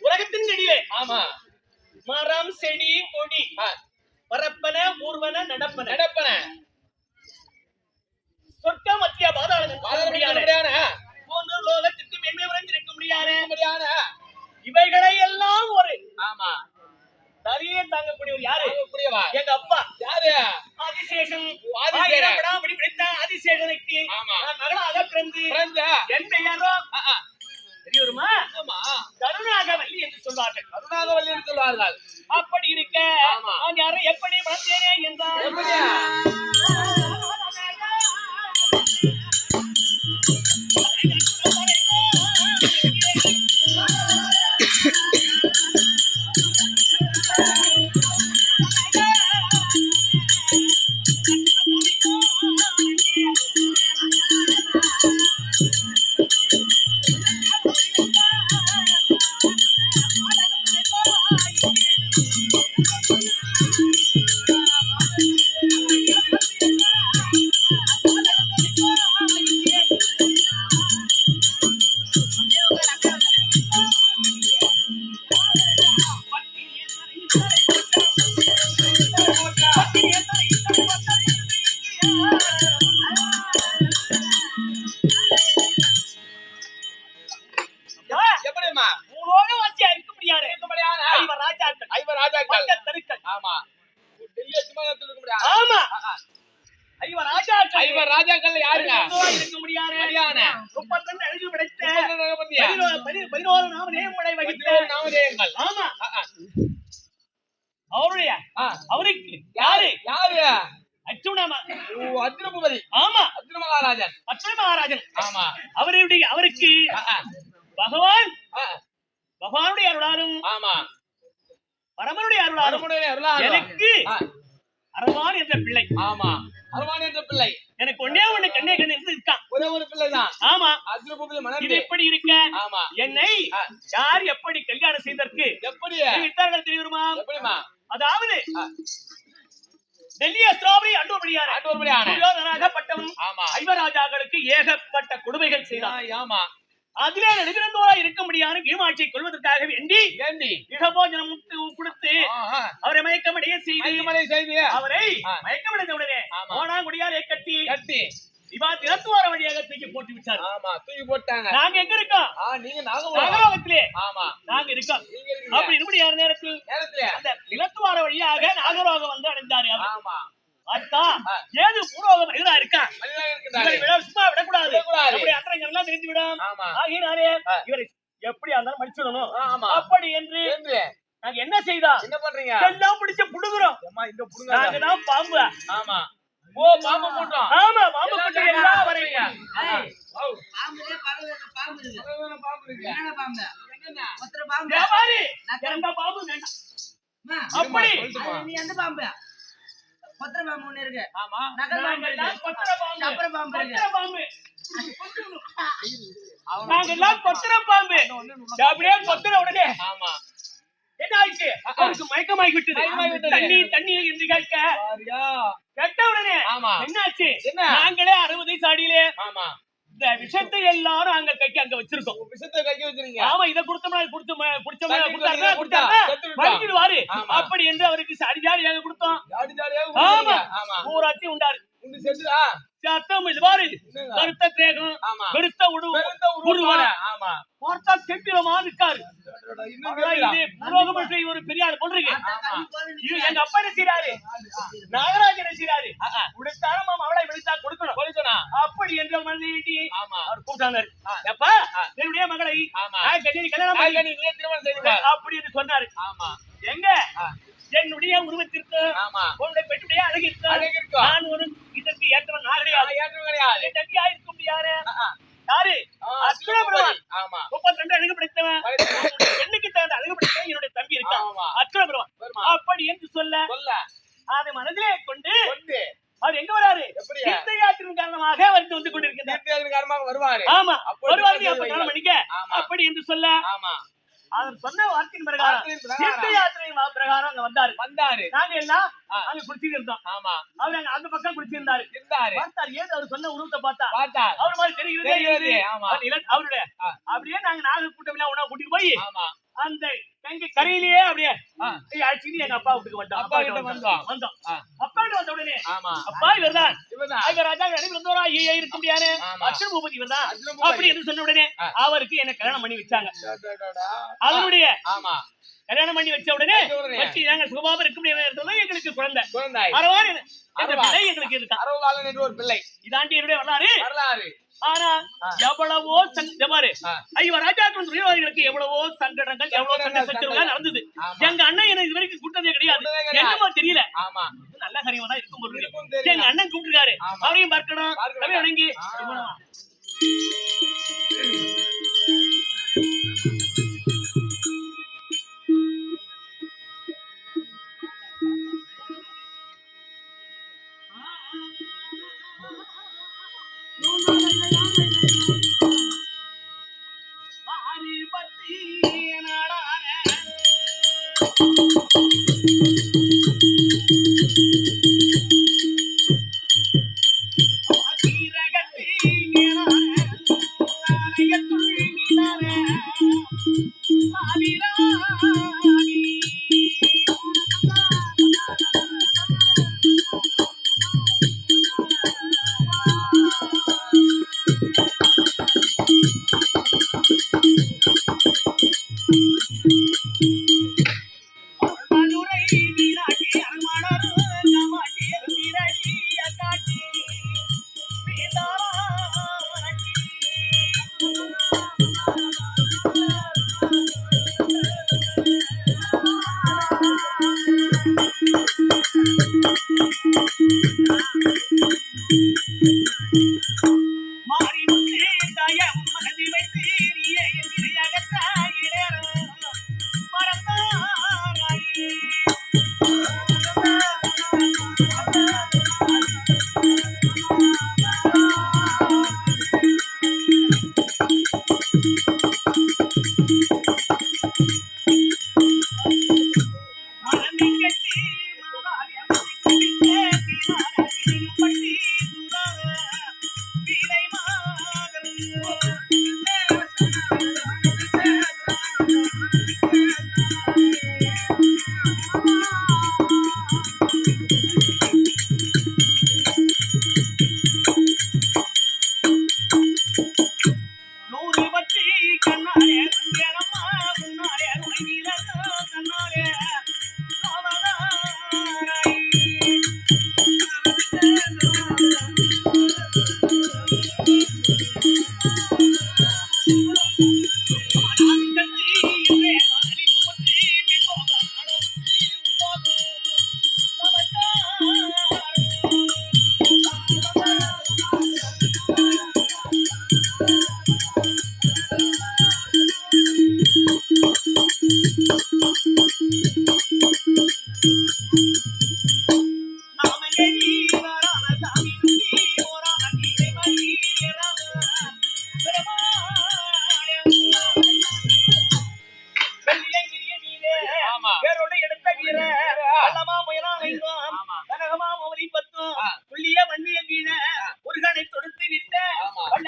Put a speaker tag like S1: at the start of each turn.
S1: உலகத்தின் நெடியே மரம் செடி கொடி பரப்பன ஊர்வன நடப்பன சொர்க்க மத்திய பாதாள போன்று லோகத்திற்கு மென்மை உறைந்திருக்க முடியாத இவைகளை எல்லாம் ஒரு தரியே தாங்கக்கூடிய யாரு? எங்க அப்பா. யாரு? ஆதிசேஷன். படாபடி பிடித்த ஆதிசேஷனுக்கு மகளாக பிறந்து என் பெயரோ தெரியுமா? கருணாகவல்லி என்று சொல்வார்கள். அப்படி இருக்க நான் யாரை எப்படி வளர்த்தேனே என்றால் ராஜாக்கள் யாருங்க? இருக்க முடியாது. 32 அழகு படைத்த 11 நாமதேயங்களை வகித்த அவருக்கு யாரு அர்ஜுனமா
S2: அர்ஜுனபூபதி.
S1: ஆமா
S2: அர்ஜுன மகாராஜன்.
S1: அர்ஜுன மகாராஜன்.
S2: ஆமா.
S1: அவருக்கு பகவானுடைய அருளாலும்
S2: ஆமா
S1: பரமனுடைய அருளாலும் எனக்கு அரவான் என்ற பிள்ளை.
S2: ஆமா அரவான் என்ற பிள்ளை.
S1: எனக்கு ஒன்னே ஒண்ணு கண்ணே கண்ணு இருக்கான்.
S2: ஒரே ஒரு பிள்ளைதான்.
S1: ஆமா
S2: அர்ஜுனபூபதி மனைவி.
S1: இது எப்படி இருக்க?
S2: ஆமா
S1: என்னை யார் எப்படி கல்யாணம் செய்ததற்கு
S2: எப்படி
S1: வித்தார்கள் தெரியுமா?
S2: எப்படிமா?
S1: அதாவது டெல்லி ஸ்ட்ராபெரி அண்டோபடியானப்பட்டவன் ஐவராஜாக்களுக்கு ஏகப்பட்ட கொடுமைகள் செய்தான்.
S2: ஆமா
S1: அதிலே நெடுகிறந்தோரா இருக்க முடியாது பீமாட்சியை கொள்வதற்காக வேண்டி இகபோஜனம் கொடுத்து அவரை மயக்கமடைய செய்து அவரை மயக்கமடைந்த உடனே ஓனாங்குடியாரை கட்டி இவா திறத்துவார வழியாக தூக்கி போட்டு விட்டார்.
S2: ஆமா தூக்கி போட்டாங்க.
S1: நாங்க எங்க இருக்கோம்?
S2: நீங்க
S1: நாகலோகத்திலே.
S2: ஆமா
S1: நாங்க இருக்கோம். அப்படி இருமுடியார நேரத்தில் அந்த நிலத்துவார வழியாக நாகலோகம் வந்து அடைந்தாரு.
S2: ஆமா
S1: அத்தா ஏது பூலோகம் மனிதனா இருக்கா? சும்மா விடக்கூடாது. அப்படி அத்தனைகள் எல்லாம் தெரிந்து விடும். ஆகினாலே இவரை எப்படி இருந்தாலும் மடிச்சிடணும். அப்படி என்று நாங்க என்ன செய்தா? என்ன பண்றீங்க? எல்லாம் பிடிச்சு புடுங்குறோம். நாங்க தான் பாம்பு.
S2: ஆமா ஓ பாம்பு போட்டோம்.
S1: ஆமா பாம்பு போட்டு எல்லாம் வரீங்க.
S3: பாம்புலே பாம்பு இருக்கு. பாம்பு இருக்கு. என்ன பாம்பு? ஒத்தர பாம்பு.
S1: வியாபாரி எந்த பாம்பு வேண்டாம். அப்படி
S3: நீ எந்த பாம்பு? ஒத்தர பாம்பு ஒண்ணு இருக்கு.
S2: ஆமா
S3: நகர் பாம்பு இருக்கு.
S1: கொத்தர பாம்பு.
S3: சப்பர பாம்பு இருக்கு.
S1: கொத்தர பாம்பு. நாங்க எல்லாம் கொத்தர பாம்பு. அப்படியே கொத்தர உடனே
S2: ஆமா
S1: என்ன ஆயிடுச்சு? அவருக்கு மயக்கமாகி விட்டது. தண்ணி என்று கேட்ட உடனே என்னாச்சு? நாங்களே 60 சாடியிலே இந்த விஷத்தை எல்லாரும் அங்க கைக்கு அங்க வச்சிருக்கோம்.
S2: விஷத்தை கைக்கு வச்சிருக்கீங்க.
S1: ஆமா இத குடுத்தோம்னா அப்படி என்று அவருக்கு அடிஜாடியாக கொடுத்தோம். ஆமா ஊராட்சி உண்டாரு. சத்தம் இது பாரு. கருத்த தேகம் பெருத்த உருவம். பார்த்தா கெட்டிலமா இருக்காரு. ஒரு பெரிய ஆள் போன்றிருக்கு. எங்க அப்பா என்ன செய்யறாரு? நாகராஜன் என்ன செய்யறாரு? கொடுத்தாலும் மாமா அவளை விழித்தா கொடுக்கணும். அப்படி என்ற மனதை அவர் கூப்பிட்டாங்க. எப்பா என்னுடைய மகளை கல்யாணம் அப்படி என்று சொன்னாரு. எங்க என்னுடைய உருவத்திற்கு உன்னுடைய பெண்ணுடைய அழகிற்கு நான் ஒரு இதற்கு ஏற்றவன் கிடையாது. தம்பியா இருக்க முடியாது. யாரு? அர்ஜுன பிரபுவான். 32 அழகு படைத்தவன். பெண்ணுக்கு தகுந்த அழகு படைத்தவன் என்னுடைய தம்பி இருக்கான் அர்ஜுன பிரபுவான். அப்படி என்று சொல்ல அதை மனதிலே கொண்டு அவர் எங்க வராரு? தீர்த்த யாத்திரையின் காரணமாக வந்து கொண்டிருக்கிறார்.
S2: வருவாரு.
S1: ஆமா வருவாரு. மணிக்க அப்படி என்று சொல்ல அவர் சொன்ன வார்த்தையின் பிரகாரம் தீர்த்த யாத்திரையின் பிரகாரம் அங்க வந்தாரு. நாங்க எல்லாம் அங்க குடிச்சிட்டு இருந்தோம். அவர் அங்க அந்த பக்கம் குடிச்சிருந்தாரு. பார்த்தாரு. ஏது அவர் சொன்ன உருவத்தை பார்த்தா அவர் மாதிரி தெரிகிறது. அவருடைய அப்படியே நாங்க நாக கூட்டம் எல்லாம் ஒண்ணா கூட்டிட்டு போய் அந்த கரையிலேயே அப்படியே அழைச்சிட்டு எங்க அப்பா வீட்டுக்கு வந்தோம். அப்பா வந்த உடனே அப்பா இவர்தான் ராஜா இருக்க முடியாது அர்ஜுன பூபதி இவர்தான் அப்படி என்று சொன்ன உடனே அவருக்கு என்ன கல்யாணம் பண்ணி வச்சாங்க. அவருடைய கல்யாணம் பண்ணி வச்ச உடனே வச்சு நாங்க சுகமாக இருக்க முடியாது. எங்களுக்கு குழந்தை அரவான் என்ற பிள்ளை எங்களுக்கு இருக்கு.
S2: அரவான் என்ற ஒரு பிள்ளை.
S1: இதாண்டி என்னுடைய வரலாறு. ஆனா எவ்வளவோ ராஜாக்கள் துரியோதனர்களுக்கு எவ்வளவோ சங்கடங்கள் எவ்வளவு சண்டை சச்சரவுகள் நடந்தது. எங்க அண்ணன் எனக்கு இது வரைக்கும் கூட்டதே கிடையாது. என்னமோ தெரியல. நல்ல காரியமா தான் இருக்கும். எங்க அண்ணன் கூப்பிட்டுருக்காரு. அவரையும் பார்க்கணும். வணங்கி நூறு பத்தி கண்ணாலே வந்தேனம்மா முன்னாலே வாங்கினதோ கண்ணாலே சோமனாரை.